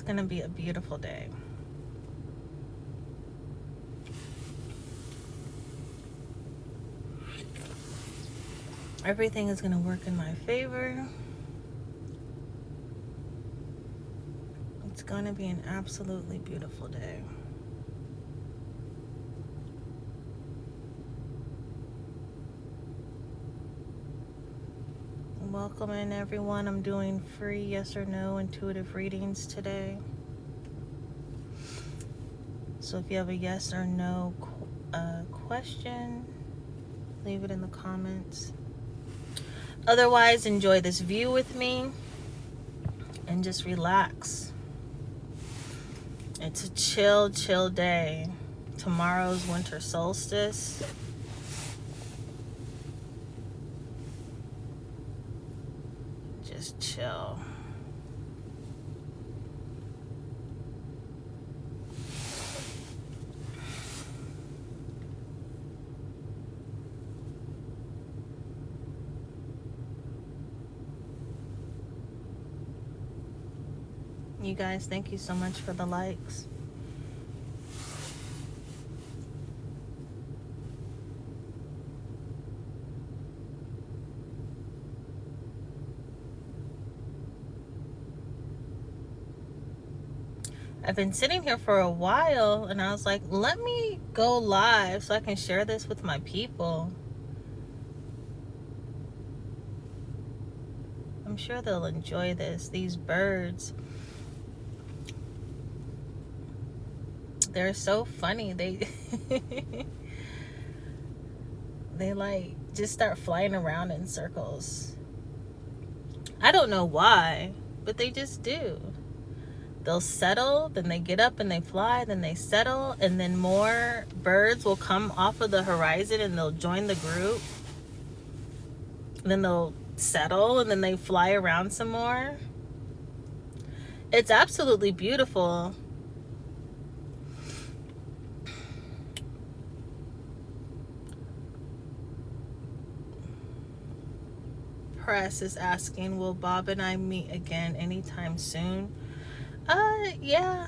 It's gonna be a beautiful day. Everything is gonna work in my favor. It's gonna be an absolutely beautiful day. Welcome in, everyone. I'm doing free yes or no intuitive readings today. So if you have a yes or no question, leave it in the comments. Otherwise, enjoy this view with me and just relax. It's a chill day. Tomorrow's winter solstice. Just chill. You guys, thank you so much for the likes. I've been sitting here for a while and I was like, let me go live so I can share this with my people. I'm sure they'll enjoy this. These birds, they're so funny. They they like just start flying around in circles. I don't know why, but they just do. They'll settle, then they get up and they fly, then they settle, and then more birds will come off of the horizon and they'll join the group. Then they'll settle and then they fly around some more. It's absolutely beautiful. Press is asking, will Bob and I meet again anytime soon? Yeah.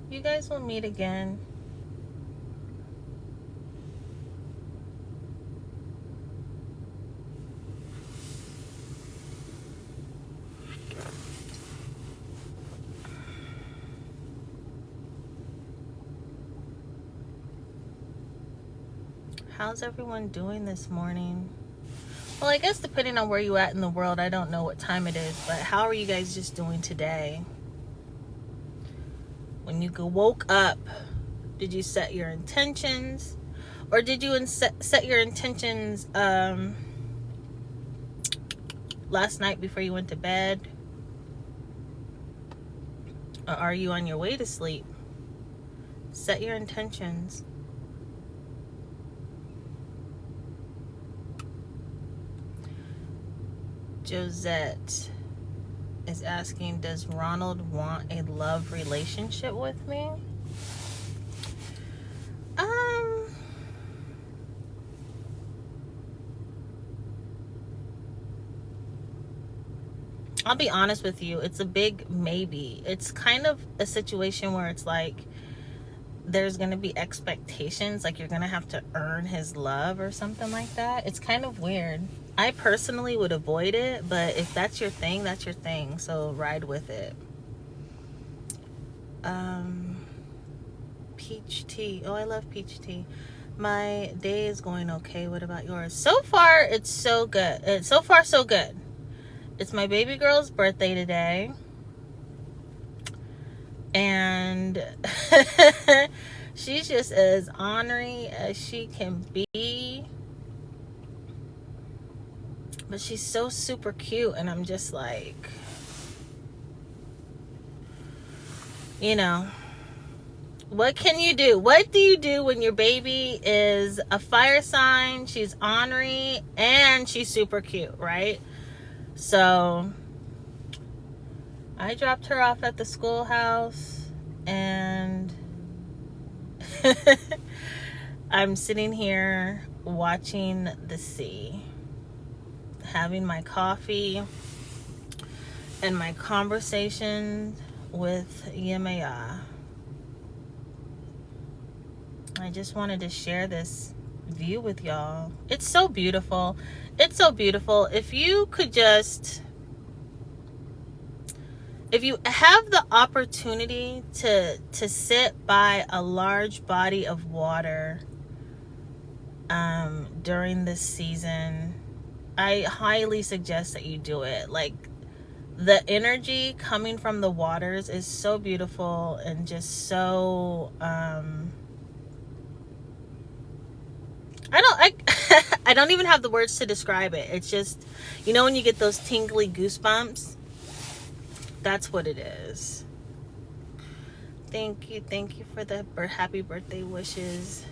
You guys will meet again. How's everyone doing this morning? Well, I guess depending on where you're at in the world, I don't know what time it is, but how are you guys just doing today? When you woke up, did you set your intentions? Or did you set your intentions last night before you went to bed? Or are you on your way to sleep? Set your intentions. Josette is asking, does Ronald want a love relationship with me? I'll be honest with you, it's a big maybe. It's kind of a situation where it's like there's going to be expectations, like you're going to have to earn his love or something like that. It's kind of weird. I personally would avoid it, but if that's your thing, that's your thing. So ride with it. Peach tea. Oh, I love peach tea. My day is going okay. What about yours? So far, it's so good. So far, so good. It's my baby girl's birthday today. And she's just as ornery as she can be. But she's so super cute. And I'm just like, you know, what can you do? What do you do when your baby is a fire sign, she's ornery, and she's super cute, right? So I dropped her off at the schoolhouse and I'm sitting here watching the sea, having my coffee, and my conversation with Yemaya. I just wanted to share this view with y'all. It's so beautiful. It's so beautiful. If you have the opportunity to sit by a large body of water during this season, I highly suggest that you do it. Like, the energy coming from the waters is so beautiful and just so I don't even have the words to describe it. It's just, you know, when you get those tingly goosebumps, that's what it is. Thank you for the happy birthday wishes.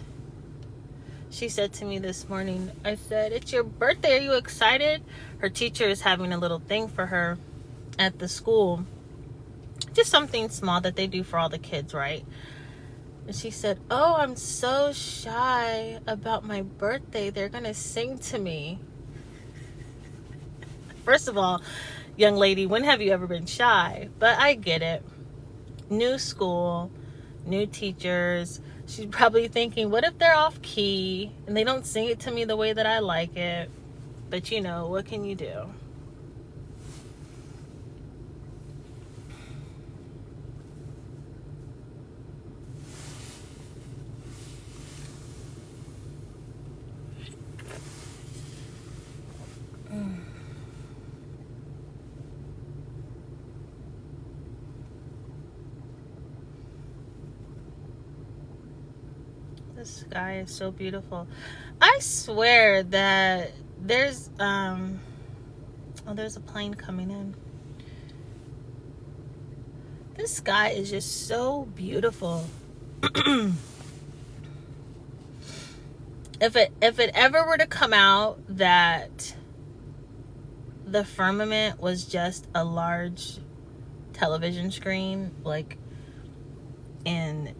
She said to me this morning, I said, "It's your birthday, are you excited?" Her teacher is having a little thing for her at the school, just something small that they do for all the kids, right? And she said, "Oh, I'm so shy about my birthday. They're gonna sing to me." First of all, young lady, when have you ever been shy? But I get it. New school, new teachers. She's probably thinking, what if they're off key and they don't sing it to me the way that I like it? But you know, what can you do? The sky is so beautiful. I swear that there's there's a plane coming in. This sky is just so beautiful. If it ever were to come out that the firmament was just a large television screen, like in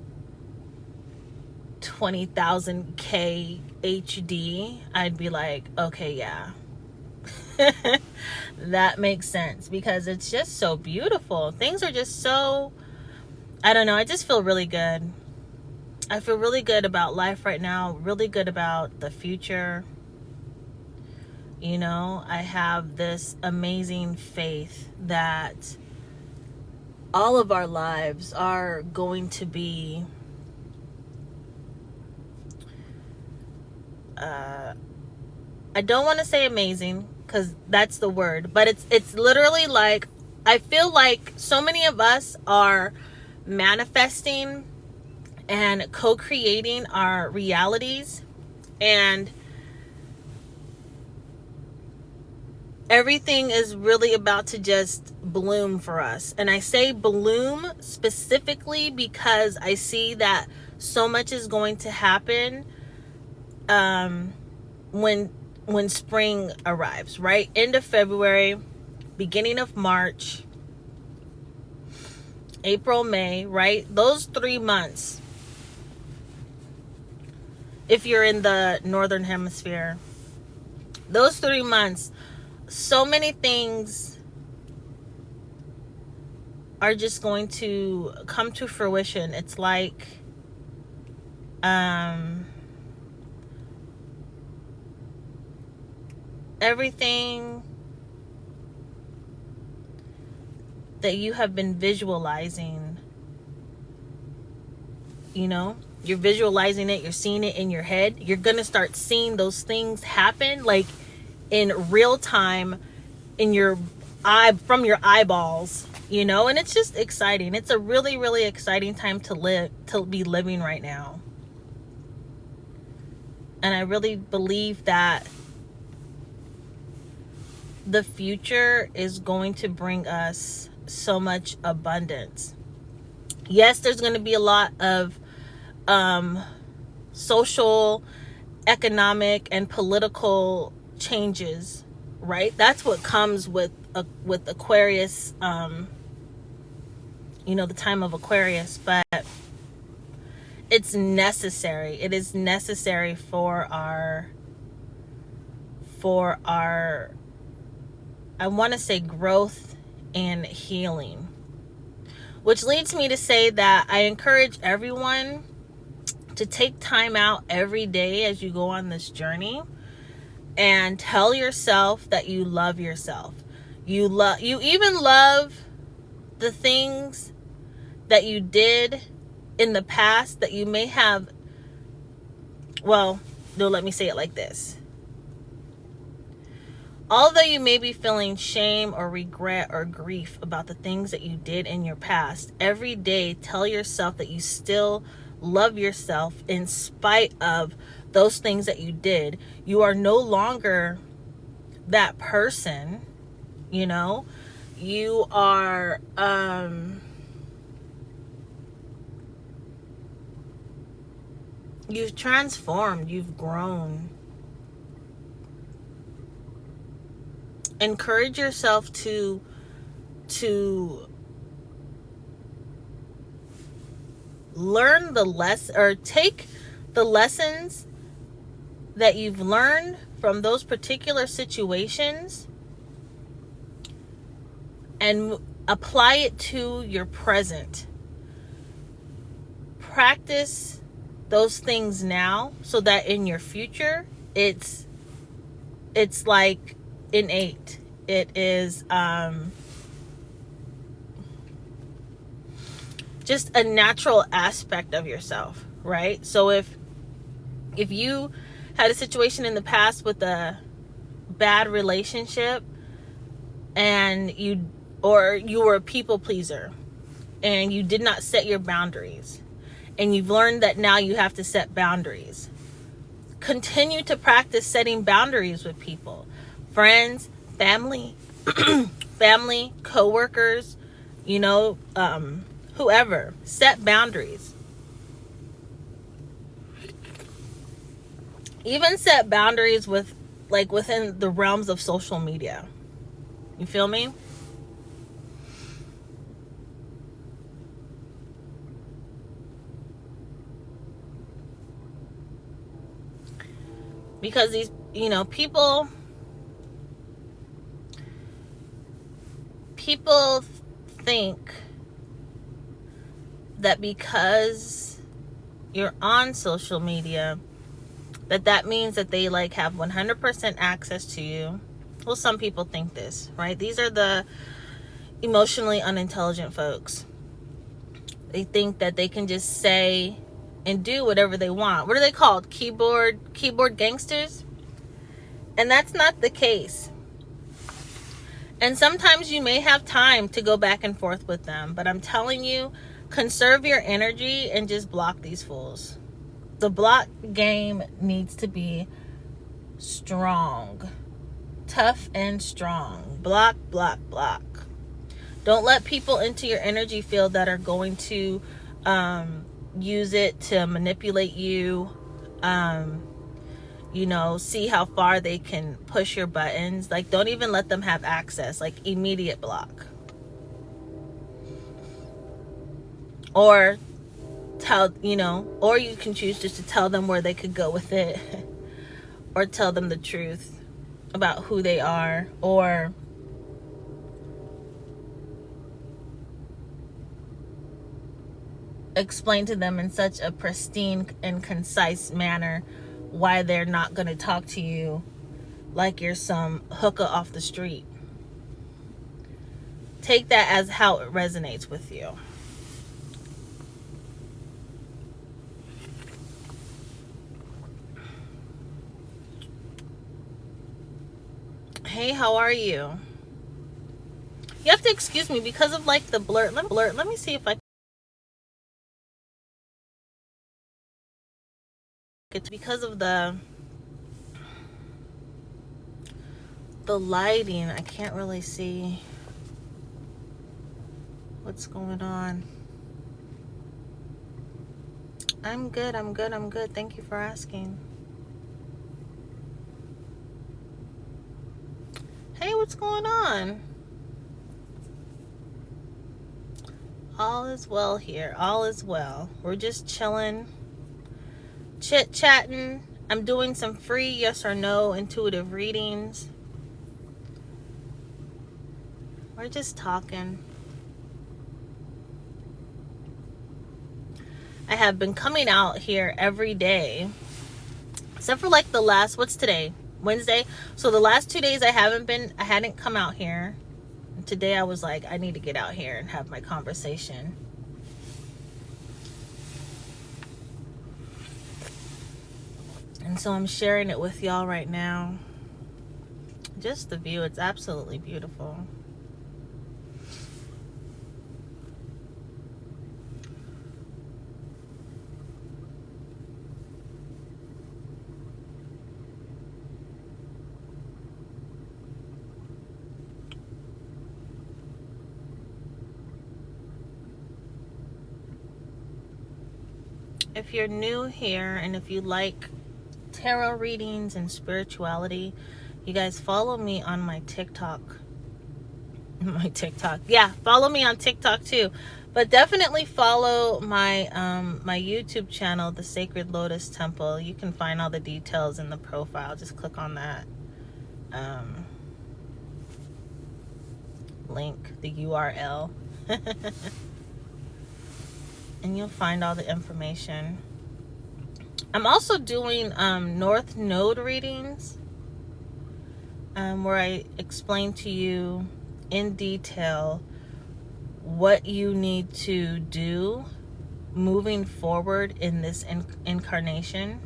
20,000K HD, I'd be like, okay, yeah. That makes sense, because it's just so beautiful. Things are just so, I don't know, I just feel really good. I feel really good about life right now, really good about the future. You know, I have this amazing faith that all of our lives are going to be I don't want to say amazing, because that's the word, but it's literally like, I feel like so many of us are manifesting and co-creating our realities, and everything is really about to just bloom for us. And I say bloom specifically because I see that so much is going to happen when spring arrives, right? End of February, beginning of March, April, May, right? Those 3 months, if you're in the northern hemisphere, those 3 months, so many things are just going to come to fruition. It's like everything that you have been visualizing, you know, you're visualizing it, you're seeing it in your head, you're gonna start seeing those things happen, like in real time, in your eye, from your eyeballs, you know. And it's just exciting. It's a really, really exciting time to be living right now. And I really believe that the future is going to bring us so much abundance. Yes, there's going to be a lot of social, economic, and political changes, right? That's what comes with Aquarius, you know, the time of Aquarius. But it's necessary. It is necessary for our I want to say growth and healing. Which leads me to say that I encourage everyone to take time out every day as you go on this journey and tell yourself that you love yourself. You even love the things that you did in the past that you may have, well, no, let me say it like this. Although you may be feeling shame or regret or grief about the things that you did in your past, every day tell yourself that you still love yourself in spite of those things that you did. You are no longer that person, you know. You are you've transformed, you've grown. Encourage yourself to learn the lesson, or take the lessons that you've learned from those particular situations and apply it to your present. Practice those things now so that in your future it's like innate. It is just a natural aspect of yourself, right? So if you had a situation in the past with a bad relationship and you were a people pleaser and you did not set your boundaries, and you've learned that now you have to set boundaries, continue to practice setting boundaries with people. Friends, family, co-workers, whoever. Set boundaries. Even set boundaries with, like, within the realms of social media. You feel me? Because these, people think that because you're on social media, that means that they have 100% access to you. Well, some people think this, right? These are the emotionally unintelligent folks. They think that they can just say and do whatever they want. What are they called? Keyboard gangsters? And that's not the case. And sometimes you may have time to go back and forth with them, but I'm telling you, conserve your energy and just block these fools. The block game needs to be strong. Tough and strong. Block, block, block. Don't let people into your energy field that are going to use it to manipulate you. See how far they can push your buttons. Don't even let them have access. Immediate block. Or or you can choose just to tell them where they could go with it. Or tell them the truth about who they are. Or explain to them in such a pristine and concise manner why they're not going to talk to you like you're some hooker off the street. Take that as how it resonates with you. Hey, how are you? You have to excuse me because of the blur. Let me see if I. It's because of the lighting. I can't really see what's going on. I'm good. Thank you for asking. Hey, what's going on? All is well here. All is well. We're just chilling, chit-chatting. I'm doing some free yes or no intuitive readings. We're just talking. I have been coming out here every day, except for like the last, what's today? Wednesday. So the last 2 days I hadn't come out here. And today I was like, I need to get out here and have my conversation. And so I'm sharing it with y'all right now. Just the view, it's absolutely beautiful. If you're new here and if you like tarot readings and spirituality, you guys follow me on my TikTok. Yeah, follow me on TikTok too. But definitely follow my my YouTube channel, The Sacred Lotus Temple. You can find all the details in the profile. Just click on that link, the URL. And you'll find all the information. I'm also doing North Node readings, where I explain to you in detail what you need to do moving forward in this incarnation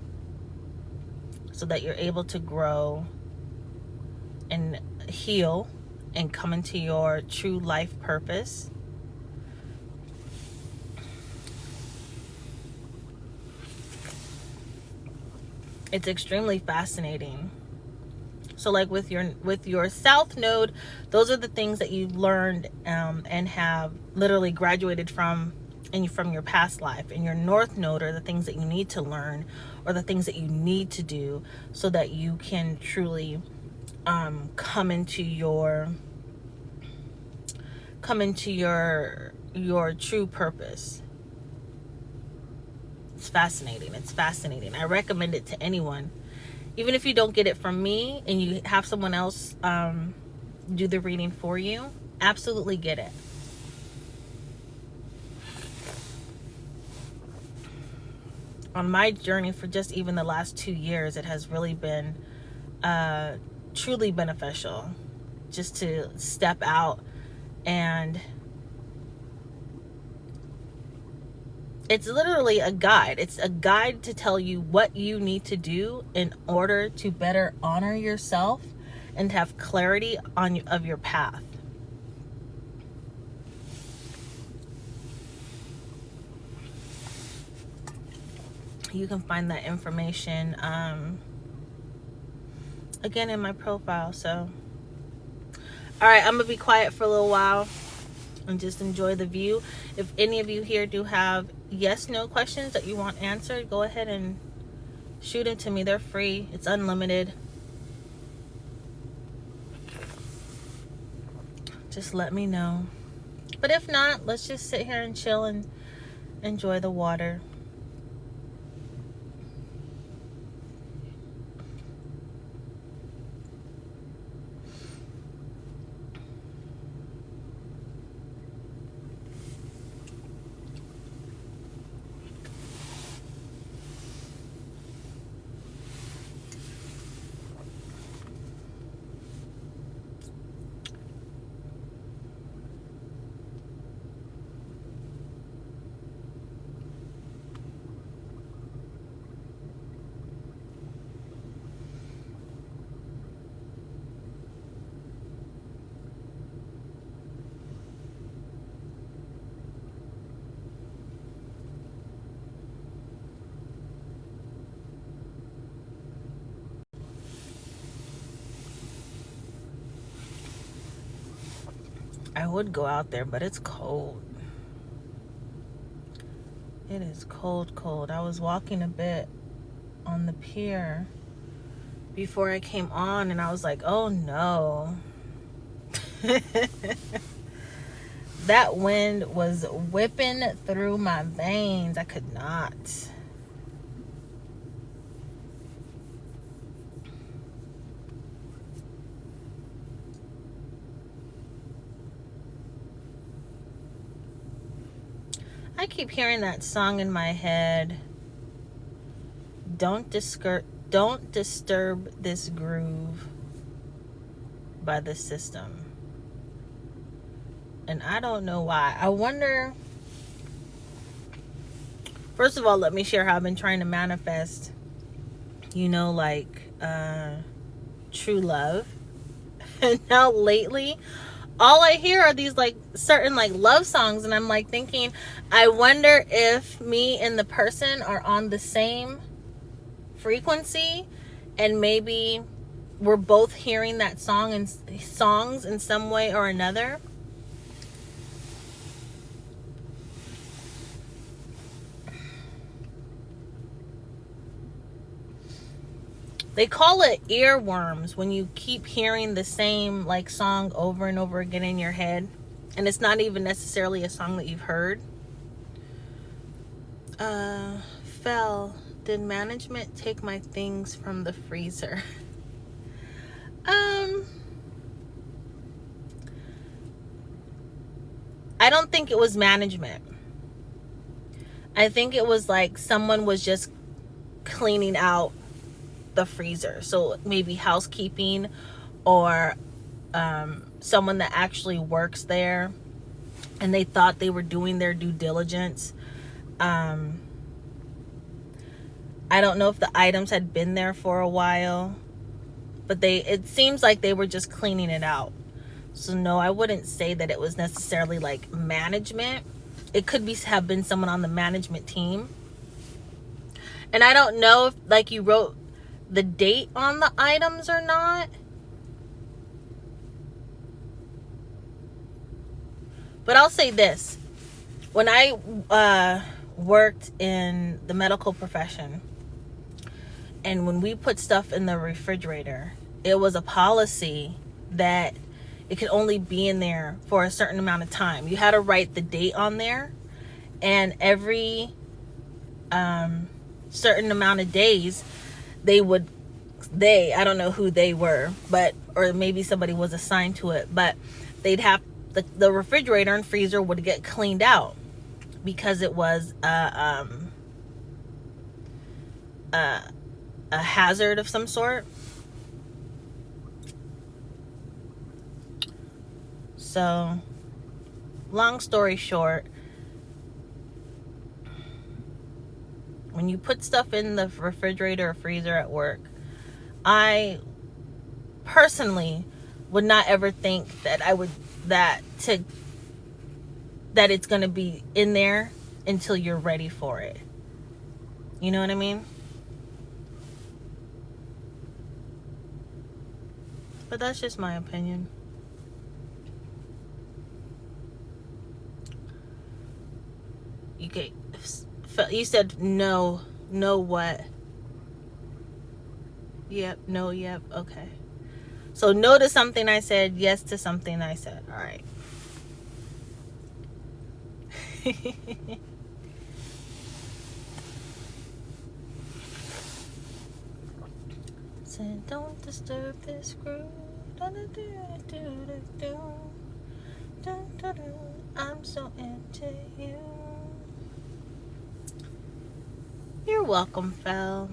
so that you're able to grow and heal and come into your true life purpose. It's extremely fascinating. So like with your South Node, those are the things that you've learned and have literally graduated from your past life. And your North Node are the things that you need to learn, or the things that you need to do so that you can truly come into your true purpose. It's fascinating. I recommend it to anyone. Even if you don't get it from me and you have someone else do the reading for you, absolutely get it. On my journey for just even the last 2 years, it has really been truly beneficial just to step out, and it's literally a guide. It's a guide to tell you what you need to do in order to better honor yourself and to have clarity of your path. You can find that information again in my profile. So, all right, I'm gonna be quiet for a little while and just enjoy the view. If any of you here do have yes/no questions that you want answered, go ahead and shoot it to me. They're free. It's unlimited. Just let me know. But if not, let's just sit here and chill and enjoy the water. I would go out there, but it's cold. It is cold. I was walking a bit on the pier before I came on, and I was like, oh no. That wind was whipping through my veins. I could not. I keep hearing that song in my head. Don't disturb this groove by the System. And I don't know why. I wonder. First of all, let me share how I've been trying to manifest, like true love. And now lately, all I hear are these like certain like love songs, and I'm like thinking, I wonder if me and the person are on the same frequency, and maybe we're both hearing that song and songs in some way or another. They call it earworms when you keep hearing the same like song over and over again in your head, and it's not even necessarily a song that you've heard. Fell, did management take my things from the freezer? I don't think it was management. I think it was like someone was just cleaning out the freezer. So maybe housekeeping, or someone that actually works there, and they thought they were doing their due diligence. I don't know if the items had been there for a while, but it seems like they were just cleaning it out. So no, I wouldn't say that it was necessarily like management. It could have been someone on the management team. And I don't know if like you wrote the date on the items or not. But I'll say this. When I worked in the medical profession, and when we put stuff in the refrigerator, it was a policy that it could only be in there for a certain amount of time. You had to write the date on there, and every certain amount of days, I don't know who they were, or maybe somebody was assigned to it, but they'd have the refrigerator and freezer would get cleaned out, because it was a hazard of some sort. So, long story short, when you put stuff in the refrigerator or freezer at work, I personally would not ever think that that it's going to be in there until you're ready for it. You know what I mean? But that's just my opinion. You said no what? Yep, no, yep, okay. So no to something I said, yes to something I said. All right. Said don't disturb this groove. I'm so into you. You're welcome, Fel.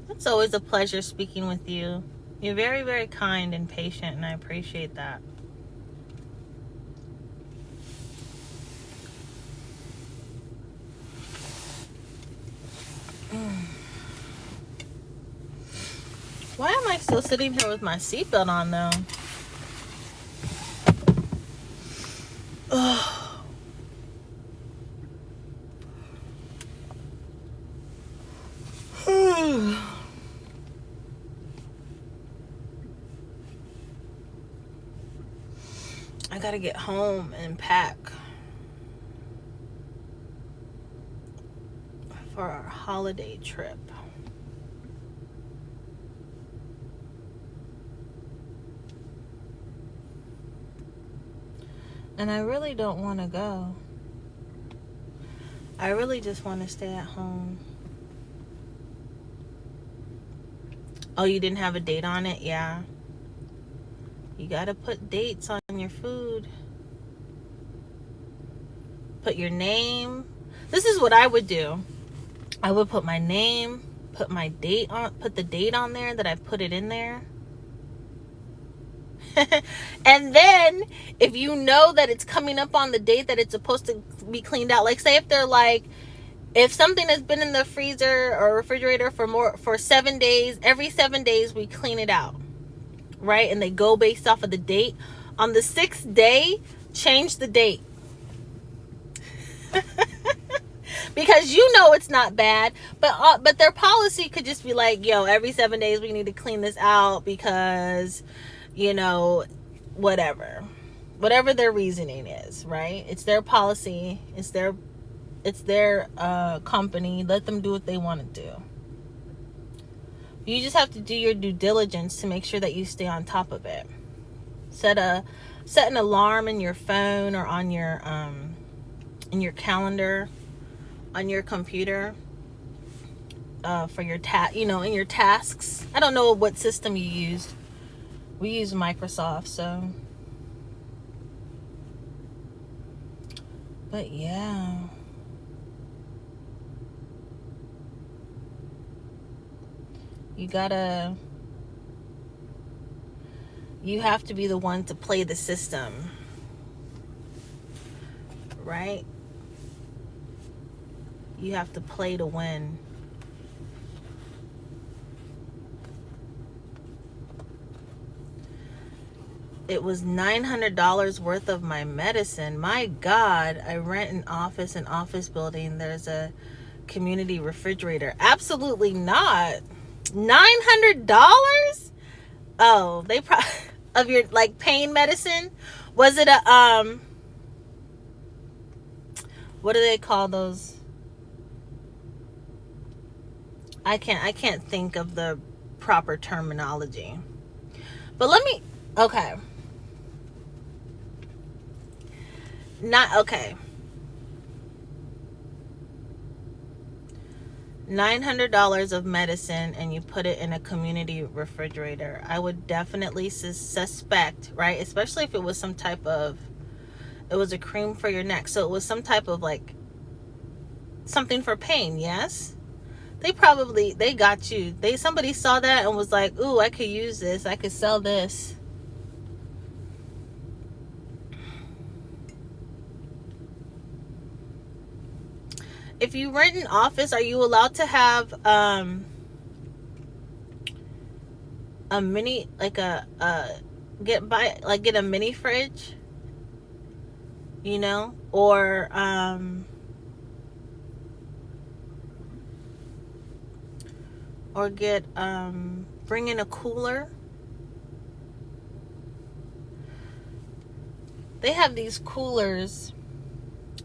It's always a pleasure speaking with you. You're very, very kind and patient, and I appreciate that. Why am I still sitting here with my seatbelt on, though? Ugh. I gotta get home and pack for our holiday trip. And I really don't want to go. I really just want to stay at home. Oh, you didn't have a date on it? Yeah. You gotta put dates on your food. Put your name. This is what I would do. I would put my name, put my date on, put the date on there that I put it in there. And then if you know that it's coming up on the date that it's supposed to be cleaned out, like say if they're like, if something has been in the freezer or refrigerator for 7 days, every 7 days we clean it out, right? And they go based off of the date. On the 6th day, change the date. Because you know it's not bad, but their policy could just be like, yo, every 7 days we need to clean this out because, you know, whatever their reasoning is, right? It's their policy. It's their company. Let them do what they want to do. You just have to do your due diligence to make sure that you stay on top of it. Set an alarm in your phone or on your in your calendar, on your computer, for your in your tasks. I don't know what system you used. We use Microsoft, so. But yeah. You have to be the one to play the system, right? You have to play to win. It was $900 worth of my medicine. My God, I rent an office building. There's a community refrigerator. Absolutely not. $900? Oh, they probably of your like pain medicine. Was it a what do they call those? I can't think of the proper terminology. But okay. Not okay. $900 of medicine and you put it in a community refrigerator. I would definitely suspect, right? Especially if it was it was a cream for your neck. So it was some type of like something for pain, yes? They got you. Somebody saw that and was like, ooh, I could use this. I could sell this. If you rent an office, are you allowed to have a mini, like get a mini fridge, you know, or bring in a cooler? They have these coolers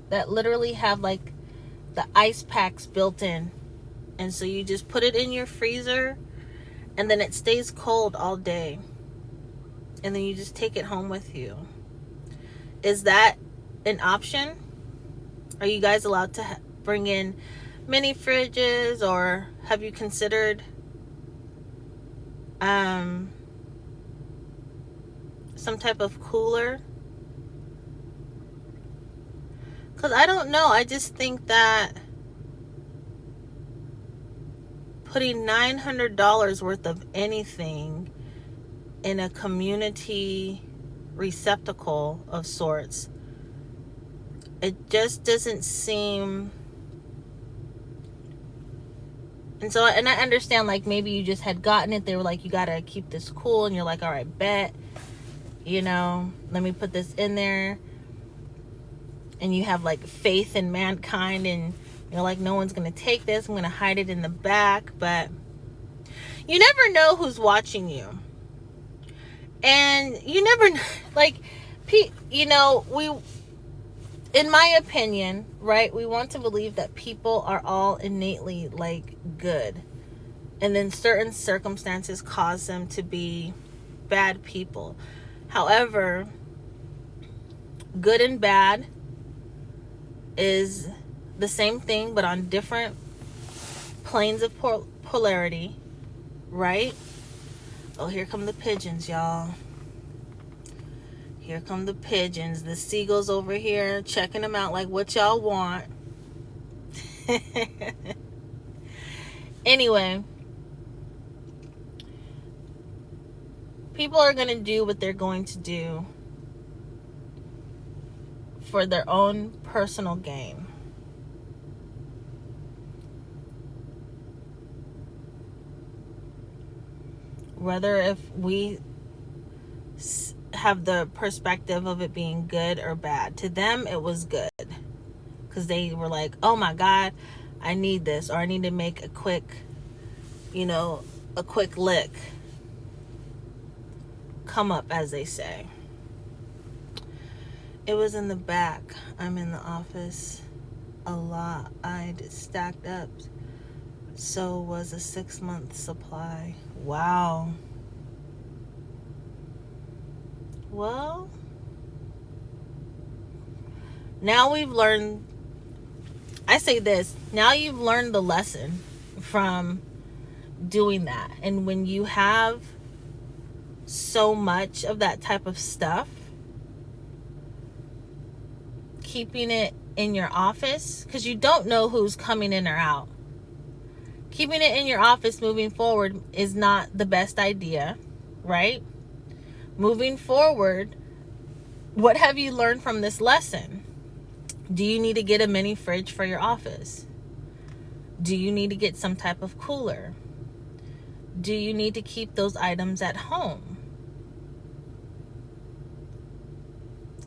that literally have like the ice packs built in, and so you just put it in your freezer and then it stays cold all day, and then you just take it home with you. Is that an option? Are you guys allowed to bring in mini fridges, or have you considered some type of cooler? Because I don't know. I just think that putting $900 worth of anything in a community receptacle of sorts, it just doesn't seem. And so, and I understand, like, maybe you just had gotten it. They were like, you got to keep this cool. And you're like, all right, bet. You know, let me put this in there. And you have like faith in mankind, and you're like, no one's gonna take this, I'm gonna hide it in the back. But you never know who's watching you, and you never like, you know, in my opinion, right, we want to believe that people are all innately like good, and then certain circumstances cause them to be bad people. However, good and bad is the same thing, but on different planes of polarity, right? Oh, here come the pigeons, y'all. Here come the pigeons, the seagulls over here, checking them out like, what y'all want? Anyway, people are going to do what they're going to do for their own personal gain. Whether if we have the perspective of it being good or bad. To them, it was good. Because they were like, oh my God, I need this. Or I need to make a quick lick. Come up, as they say. It was in the back. I'm in the office a lot. I'd stacked up. So was a 6-month supply. Wow. Well, now we've learned, I say this, now you've learned the lesson from doing that. And when you have so much of that type of stuff, keeping it in your office, because you don't know who's coming in or out. Keeping it in your office moving forward is not the best idea, right? Moving forward, what have you learned from this lesson? Do you need to get a mini fridge for your office? Do you need to get some type of cooler? Do you need to keep those items at home?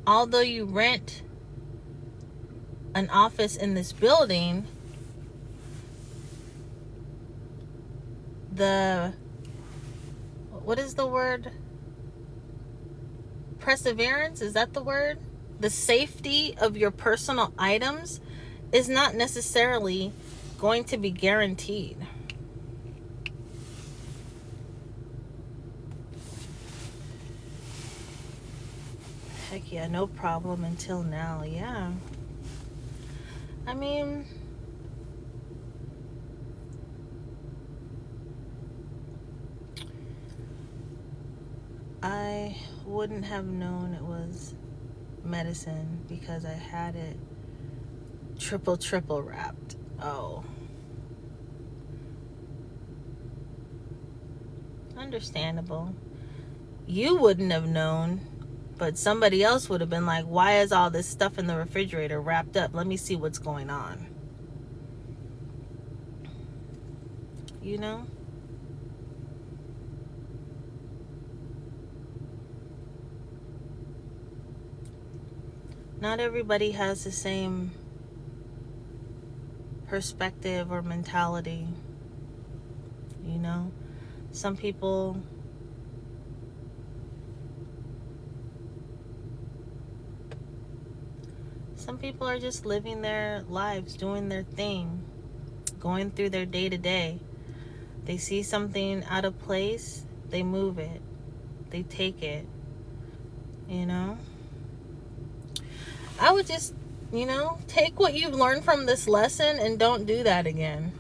Although you rent an office in this building, what is the word? Perseverance, is that the word? The safety of your personal items is not necessarily going to be guaranteed. Heck yeah, no problem until now. Yeah. I mean, I wouldn't have known it was medicine because I had it triple wrapped. Oh. Understandable. You wouldn't have known, but somebody else would have been like, why is all this stuff in the refrigerator wrapped up? Let me see what's going on. You know? Not everybody has the same perspective or mentality. You know? Some people are just living their lives, doing their thing, going through their day-to-day. They see something out of place, they move it, they take it, you know? I would just, take what you've learned from this lesson and don't do that again.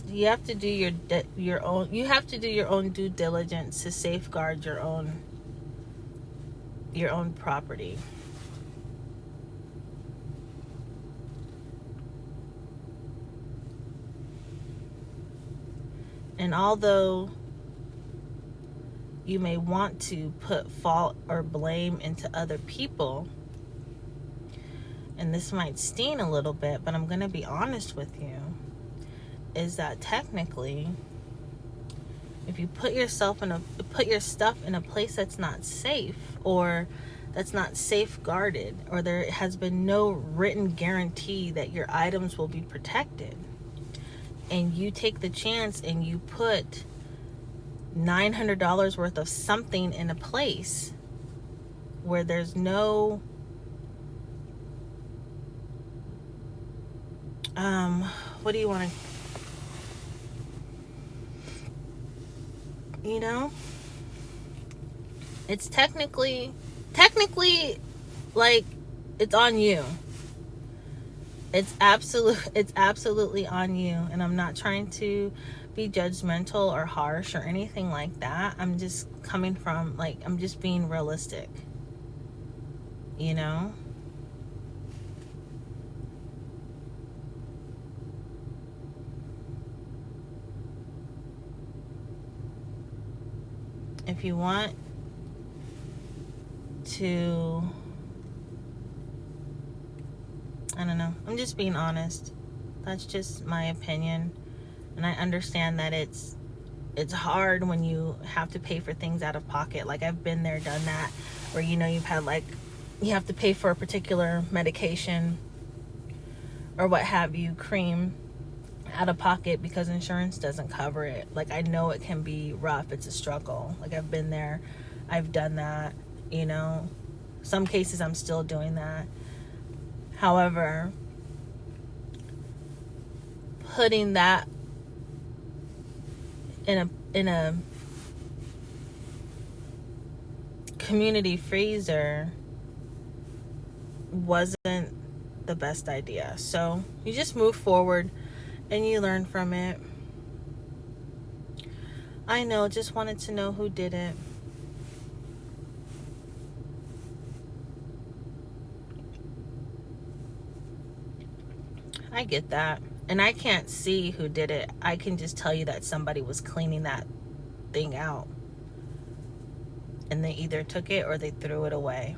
You have to do your own due diligence to safeguard your own property. And although you may want to put fault or blame into other people, and this might sting a little bit, but I'm going to be honest with you, is that technically, if you put your stuff in a place that's not safe, or that's not safeguarded, or there has been no written guarantee that your items will be protected, and you take the chance and you put $900 worth of something in a place where there's no what do you want to, it's technically like, it's on you. it's absolutely on you, and I'm not trying to be judgmental or harsh or anything like that. I'm just coming from, like, I'm just being realistic, you know? If you want to, I don't know, I'm just being honest. That's just my opinion. And I understand that it's hard when you have to pay for things out of pocket. Like, I've been there, done that, where, you know, you've had, like, you have to pay for a particular medication or what have you, cream, out of pocket because insurance doesn't cover it. Like, I know it can be rough. It's a struggle. Like, I've been there. I've done that, you know. Some cases I'm still doing that. However, putting that in a community freezer wasn't the best idea. So you just move forward and you learn from it. I know, just wanted to know who did it. I get that. And I can't see who did it. I can just tell you that somebody was cleaning that thing out. And they either took it or they threw it away.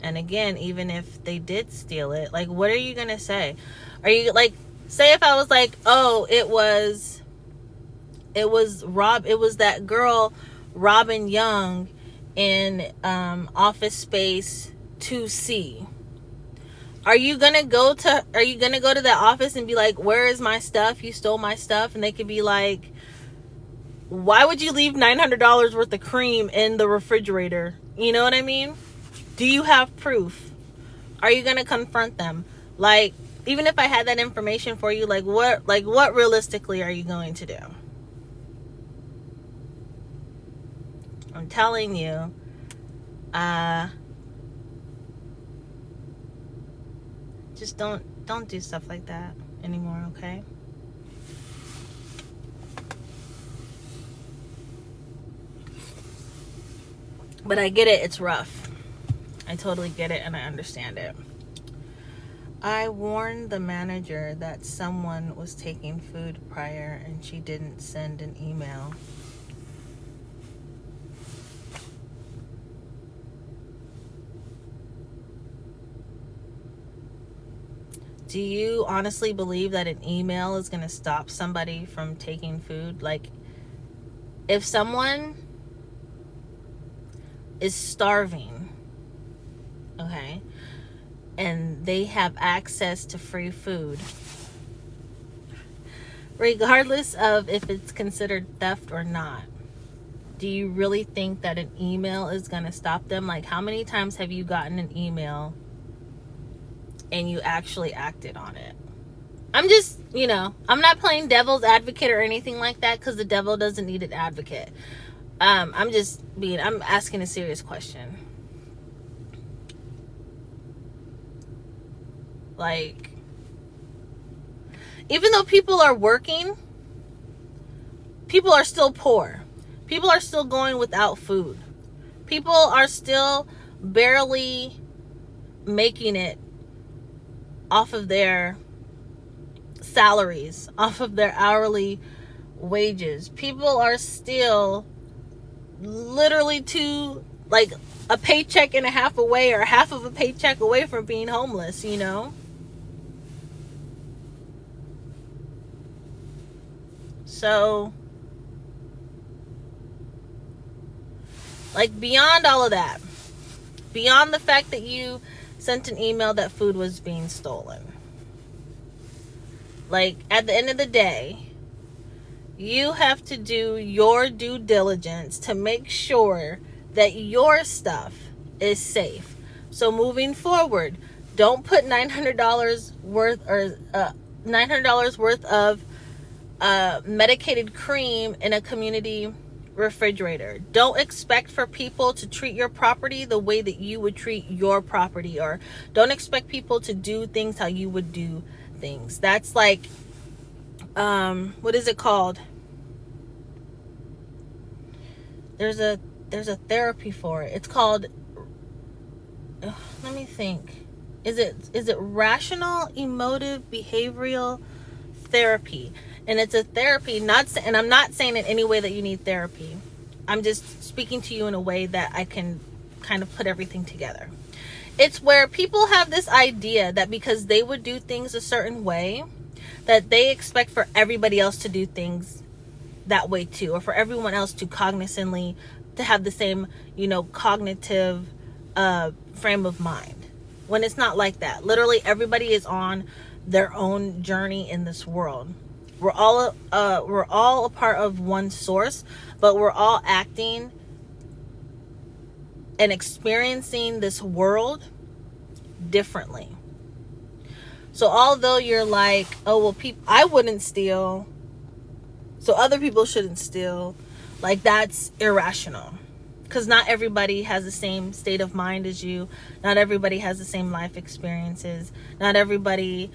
And again, even if they did steal it, like, what are you going to say? Are you, like, say if I was like, oh, it was that girl, Robin Young, in Office Space 2C. Are you gonna go to that office and be like, where is my stuff? You stole my stuff. And they could be like, why would you leave $900 worth of cream in the refrigerator? You know what I mean? Do you have proof? Are you gonna confront them? Like, even if I had that information for you, what realistically are you going to do? I'm telling you, just don't do stuff like that anymore, okay? But I get it, it's rough. I totally get it and I understand it. I warned the manager that someone was taking food prior and she didn't send an email. Do you honestly believe that an email is going to stop somebody from taking food? Like, if someone is starving, okay, and they have access to free food, regardless of if it's considered theft or not, do you really think that an email is going to stop them? Like, how many times have you gotten an email and you actually acted on it? I'm just, I'm not playing devil's advocate or anything like that, because the devil doesn't need an advocate. I'm asking a serious question. Like, even though people are working, people are still poor. People are still going without food. People are still barely making it off of their salaries, off of their hourly wages. People are still literally a paycheck and a half away, or half of a paycheck away from being homeless, So, like, beyond all of that, beyond the fact that you sent an email that food was being stolen, like, at the end of the day, you have to do your due diligence to make sure that your stuff is safe. So moving forward, don't put $900 worth of medicated cream in a community refrigerator. Don't expect for people to treat your property the way that you would treat your property, or don't expect people to do things how you would do things. That's like, what is it called? There's a therapy for it. It's called, let me think. Is it rational emotive behavioral therapy? And it's a therapy, and I'm not saying in any way that you need therapy. I'm just speaking to you in a way that I can kind of put everything together. It's where people have this idea that because they would do things a certain way, that they expect for everybody else to do things that way too, or for everyone else to cognizantly to have the same, cognitive frame of mind. When it's not like that. Literally everybody is on their own journey in this world. We're all a part of one source, but we're all acting and experiencing this world differently. So although you're like, oh well, I wouldn't steal, so other people shouldn't steal, like that's irrational. Because not everybody has the same state of mind as you. Not everybody has the same life experiences. Not everybody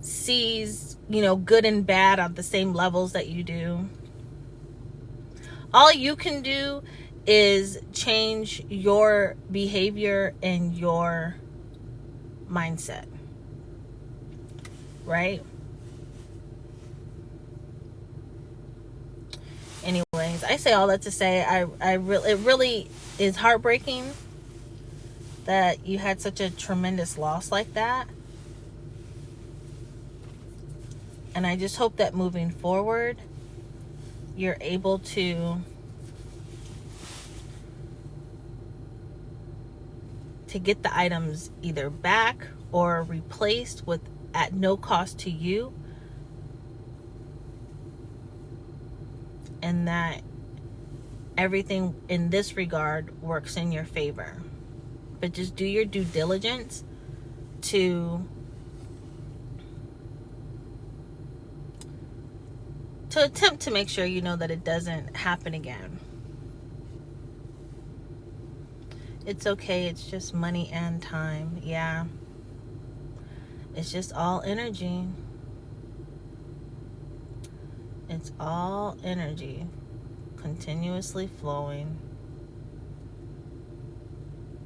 sees, good and bad on the same levels that you do. All you can do is change your behavior and your mindset. Right? Anyways, I say all that to say it really is heartbreaking that you had such a tremendous loss like that. And I just hope that moving forward, you're able to get the items either back or replaced at no cost to you. And that everything in this regard works in your favor. But just do your due diligence to attempt to make sure that it doesn't happen again. It's okay. It's just money and time. Yeah. It's just all energy. It's all energy continuously flowing.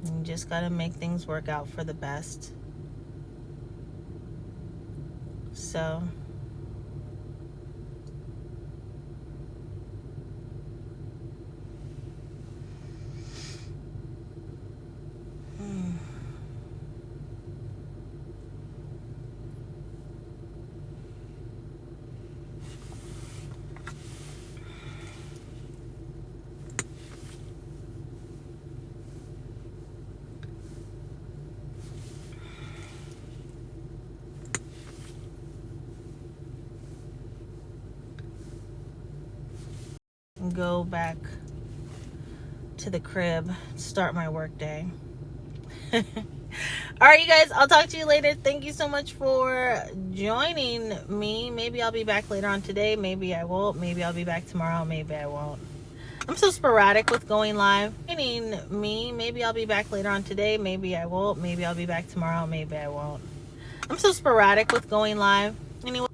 You just got to make things work out for the best. So go back to the crib, start my work day. All right, you guys, I'll talk to you later. Thank you so much for joining me. Maybe I'll be back later on today. Maybe I won't. Maybe I'll be back tomorrow. Maybe I won't. I'm so sporadic with going live. Maybe I'll be back later on today. Maybe I won't. Maybe I'll be back tomorrow. Maybe I won't. I'm so sporadic with going live. Anyway.